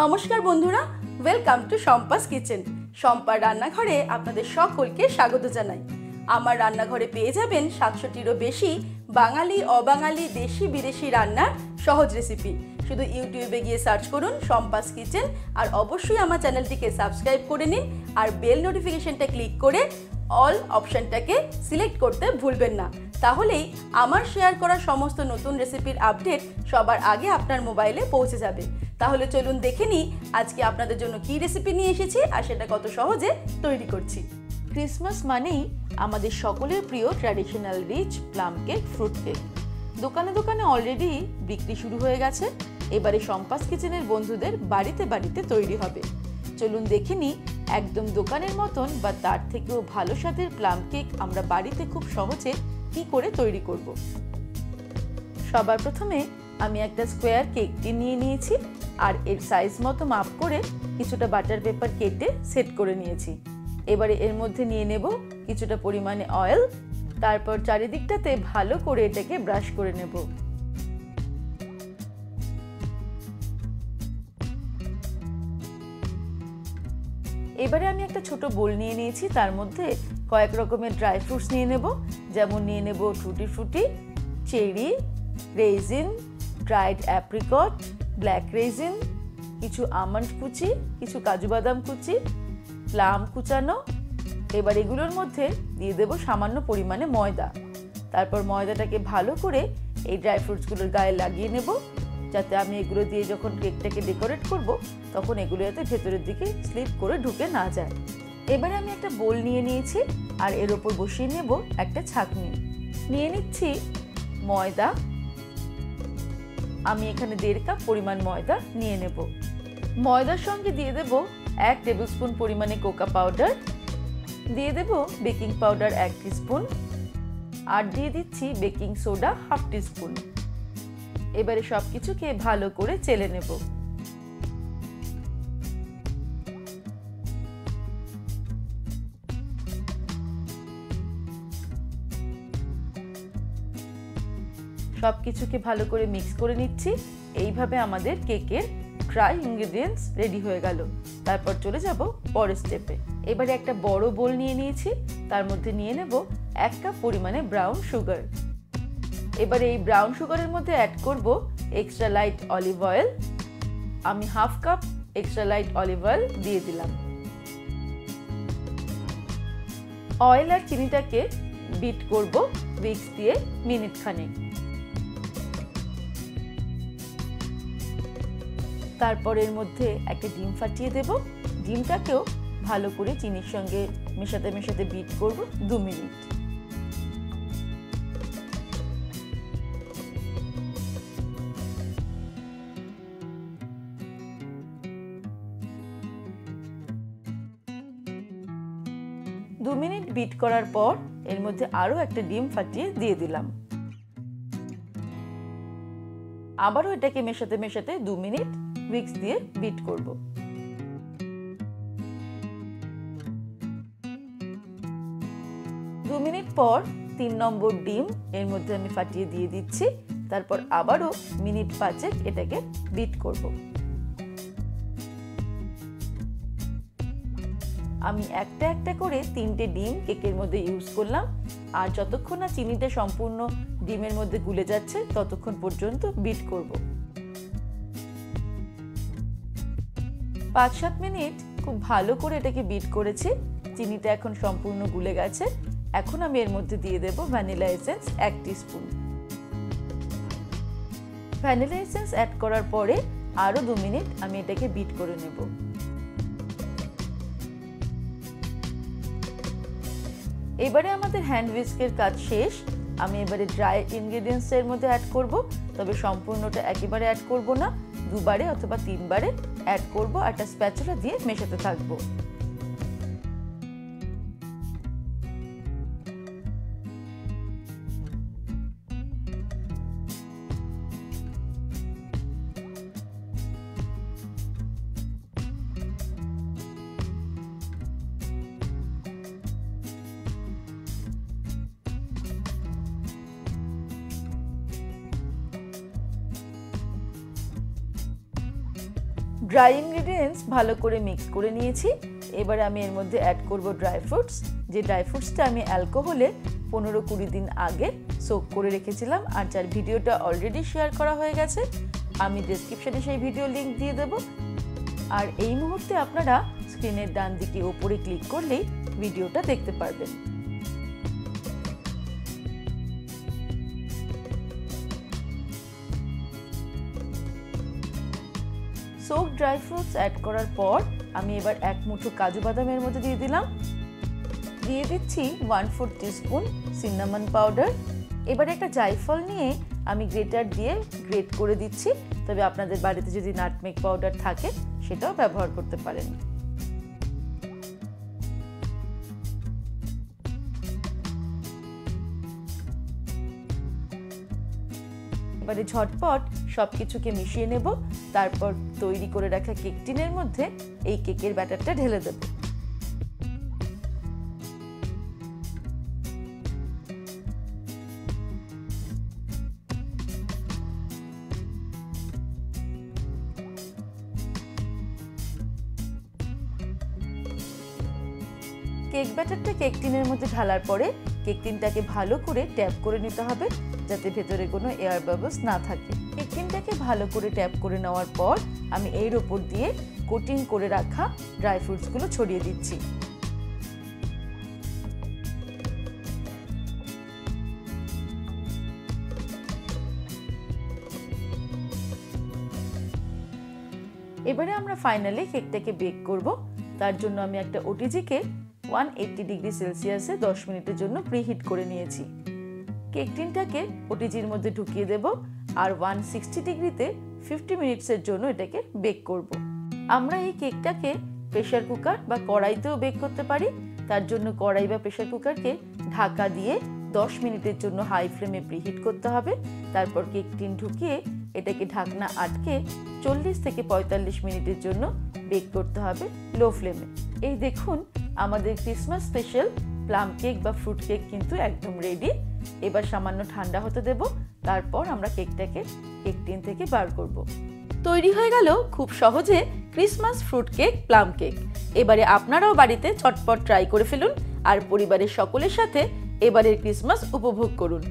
নমস্কার বন্ধুরা, welcome to Shampa's kitchen. শম্পার রান্নাঘরে আপনাদের সকলকে স্বাগত জানাই। আমার রান্নাঘরে পেয়ে যাবেন 700টিরও বেশি বাঙালি অবাঙালি দেশি বিদেশি রান্নার সহজ রেসিপি। শুধু ইউটিউবে গিয়ে সার্চ করুন শম্পাস কিচেন, আর অবশ্যই আমার চ্যানেলটিকে সাবস্ক্রাইব করে নিন আর বেল নোটিফিকেশনটা ক্লিক করে অল অপশানটাকে সিলেক্ট করতে ভুলবেন না। তাহলেই আমার শেয়ার করা সমস্ত নতুন রেসিপির আপডেট সবার আগে আপনার মোবাইলে পৌঁছে যাবে। তাহলে চলুন দেখে নিই আজকে আপনাদের জন্য কী রেসিপি নিয়ে এসেছি আর সেটা কত সহজে তৈরি করছি। ক্রিসমাস মানেই আমাদের সকলের প্রিয় traditional rich plum cake, fruit cake. দোকানে দোকানে অলরেডি বিক্রি শুরু হয়ে গেছে। এবারে শম্পাস কিচেনের বন্ধুদের বাড়িতে বাড়িতে তৈরি হবে। চলুন দেখে নিই একদম দোকানের মতন বা তার থেকেও ভালো স্বাদের প্লাম কেক আমরা বাড়িতে খুব সহজে কী করে তৈরি করব। সবার প্রথমে আমি একটা স্কোয়ার কেকটি নিয়ে নিয়েছি আর এর সাইজ মতো মাপ করে কিছুটা বাটার পেপার কেটে সেট করে নিয়েছি। এবারে এর মধ্যে নিয়ে নেব কিছুটা পরিমাণে অয়েল, তারপর চারিদিকটাতে ভালো করে এটাকে ব্রাশ করে নেব। এবারে আমি একটা ছোট বোল নিয়ে নিয়েছি, তার মধ্যে কয়েক রকমের ড্রাই ফ্রুটস নিয়ে নেব। যেমন নিয়ে নেব tutti frutti, cherry, raisin, dried apricot, black raisin, কিছু আমন্ড কুচি, কিছু কাজু বাদাম কুচি, প্লাম কুচানো। এবার এগুলোর মধ্যে দিয়ে দেব সামান্য পরিমাণে ময়দা। তারপর ময়দাটাকে ভালো করে এই ড্রাই ফ্রুটসগুলোর গায়ে লাগিয়ে নেব, যাতে আমি এগুলো দিয়ে যখন কেকটাকে ডেকোরেট করব তখন এগুলো যাতে ভেতরের দিকে স্লিপ করে ঢুকে না যায়। এবারে আমি একটা বোল নিয়ে নিয়েছি আর এর ওপর বসিয়ে নেব একটা ছাঁকনি। নিয়ে নিচ্ছি ময়দা। আমি এখানে 1.5 কাপ পরিমাণ ময়দা নিয়ে নেব। ময়দার সঙ্গে দিয়ে দেব 1 টেবিল স্পুন পরিমাণে কোকো পাউডার, দিয়ে দেব বেকিং পাউডার 1 টিস্পুন, আর দিয়ে দিচ্ছি বেকিং সোডা 1/2 টিস্পুন। এবারে সব কিছুকে ভালো করে চেলে নেব। সব কিছুকে ভালো করে মিক্স করে নিচ্ছি। এইভাবে আমাদের কেকের ড্রাই ইনগ্রেডিয়েন্টস রেডি হয়ে গেল। তারপর চলে যাব পরের স্টেপে। এবারে একটা বড় বোল নিয়ে নিয়েছি, তার মধ্যে নিয়ে নেব 1 কাপ পরিমাণে ব্রাউন সুগার। এবারে এই ব্রাউন সুগারের মধ্যে অ্যাড করব এক্সট্রা লাইট অলিভ অয়েল। আমি 1/2 cup extra light olive oil দিয়ে দিলাম। অয়েল আর চিনিটাকে বিট করব উইক্স দিয়ে মিনিট খানেক। তারপর এর মধ্যে একটা ডিম ফাটিয়ে দেব। ডিমটাকেও ভালো করে চিনির সঙ্গে মেশাতে মেশাতে বিট করব 2 মিনিট। দু মিনিট বিট করার পর এর মধ্যে আরও একটা ডিম ফাটিয়ে দিয়ে দিলাম। আবারও এটাকে মেশাতে মেশাতে 2 মিনিট উইক্স দিয়ে বিট করব। দু মিনিট পর 3 নম্বর ডিম এর মধ্যে আমি ফাটিয়ে দিয়ে দিচ্ছি। তারপর আবারও মিনিট 5 এটাকে বিট করব। আমি একটা একটা করে 3টে ডিম কেকের মধ্যে ইউজ করলাম, আর যতক্ষণ না চিনিটা সম্পূর্ণ ডিমের মধ্যে গুলে যাচ্ছে ততক্ষণ পর্যন্ত বিট করব। 5-7 মিনিট খুব ভালো করে এটাকে বিট করেছি। চিনিটা এখন সম্পূর্ণ গুলে গেছে। এখন আমি এর মধ্যে দিয়ে দেব vanilla essence 1 teaspoon. Vanilla essence add করার পরে আরও 2 মিনিট আমি এটাকে বিট করে নেব। এবারে আমাদের হ্যান্ড হুইস্কের কাজ শেষ। আমি এবারে ড্রাই ইনগ্রেডিয়েন্টস এর মধ্যে অ্যাড করব, তবে সম্পূর্ণটা একেবারে অ্যাড করব না, 2 বারে অথবা 3 বারে অ্যাড করব। একটা স্প্যাচুলা দিয়ে মেশাতে থাকবো। ড্রাই ইনগ্রিডিয়েন্টস ভালো করে মিক্স করে নিয়েছি। এবার আমি এর মধ্যে অ্যাড করব ড্রাই ফ্রুটস। যে ড্রাই ফ্রুটসটা আমি অ্যালকোহলে 15-20 দিন আগে সোক করে রেখেছিলাম, আর যার ভিডিওটা অলরেডি শেয়ার করা হয়ে গেছে। আমি ডেসক্রিপশনে সেই ভিডিও লিংক দিয়ে দেবো। আর এই মুহূর্তে আপনারা স্ক্রিনের ডান দিকে ওপরে ক্লিক করলেই ভিডিওটা দেখতে পারবেন। সোক ড্রাই ফ্রুটস অ্যাড করার পর আমি এবার 1 মুঠো কাজু বাদামের মধ্যে দিয়ে দিলাম। দিয়ে দিচ্ছি 1/4 টিস্পুন সিনামন পাউডার। এবার একটা জায়ফল নিয়ে আমি গ্রেটার দিয়ে গ্রেট করে দিচ্ছি, তবে আপনাদের বাড়িতে যদি নাটমেগ পাউডার থাকে সেটাও ব্যবহার করতে পারেন। এবারে ঝটপট সবকিছুকে মিশিয়ে নেব, তারপর তৈরি করে রাখা কেক টিনের মধ্যে এই কেকের ব্যাটারটা ঢেলে দেব। কেক ব্যাটারটা কেক টিনের মধ্যে ঢালার পরে কেক টিনটাকে ভালো করে ট্যাপ করে নিতে হবে, যাতে ভেতরে কোনো এয়ার বাবলস না থাকে। কেক টিনটাকে ভালো করে ট্যাপ করে নেওয়ার পর আমি এর ওপর দিয়ে কোটিং করে রাখা ড্রাই ফ্রুটসগুলো ছড়িয়ে দিচ্ছি। এবারে আমরা ফাইনালি কেকটাকে বেক করব। তার জন্য আমি একটা ওটিজিকে 180 ডিগ্রি সেলসিয়াসে 10 মিনিটের জন্য প্রিহিট করে নিয়েছি। কেক টিনটাকে ওটিজির মধ্যে ঢুকিয়ে দেব আর 160 ডিগ্রিতে 50 মিনিটসের জন্য এটাকে বেক করব। আমরা এই কেকটাকে প্রেসার কুকার বা কড়াইতেও বেক করতে পারি। তার জন্য কড়াই বা প্রেসার কুকারকে ঢাকা দিয়ে 10 মিনিটের জন্য হাই ফ্লেমে প্রিহিট করতে হবে। তারপর কেক টিন ঢুকিয়ে এটাকে ঢাকনা আটকে 40 থেকে 45 মিনিটের জন্য বেক করতে হবে লো ফ্লেমে। এই দেখুন, আমাদের ক্রিসমাস স্পেশাল প্লাম কেক বা ফ্রুট কেক কিন্তু একদম রেডি। এবার সামান্য ঠান্ডা হতে দেব, তারপর আমরা কেকটাকে কেক টিন থেকে বার করব। তৈরি হয়ে গেল খুব সহজে Christmas fruit cake plum cake. এবারে আপনারাও বাড়িতে চটপট ট্রাই করে ফেলুন আর পরিবারের সকলের সাথে এবারের ক্রিসমাস উপভোগ করুন।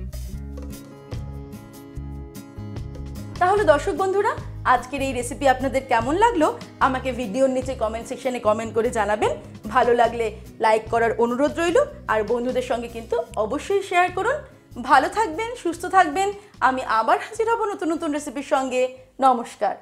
তাহলে দর্শক বন্ধুরা, আজকের এই রেসিপি আপনাদের কেমন লাগলো আমাকে ভিডিওর নিচে কমেন্ট সেকশনে কমেন্ট করে জানাবেন। ভালো লাগলে লাইক করার অনুরোধ রইল, আর বন্ধুদের সঙ্গে কিন্তু অবশ্যই শেয়ার করুন। ভালো থাকবেন, সুস্থ থাকবেন। আমি আবার হাজির হব নতুন নতুন রেসিপির সঙ্গে। নমস্কার।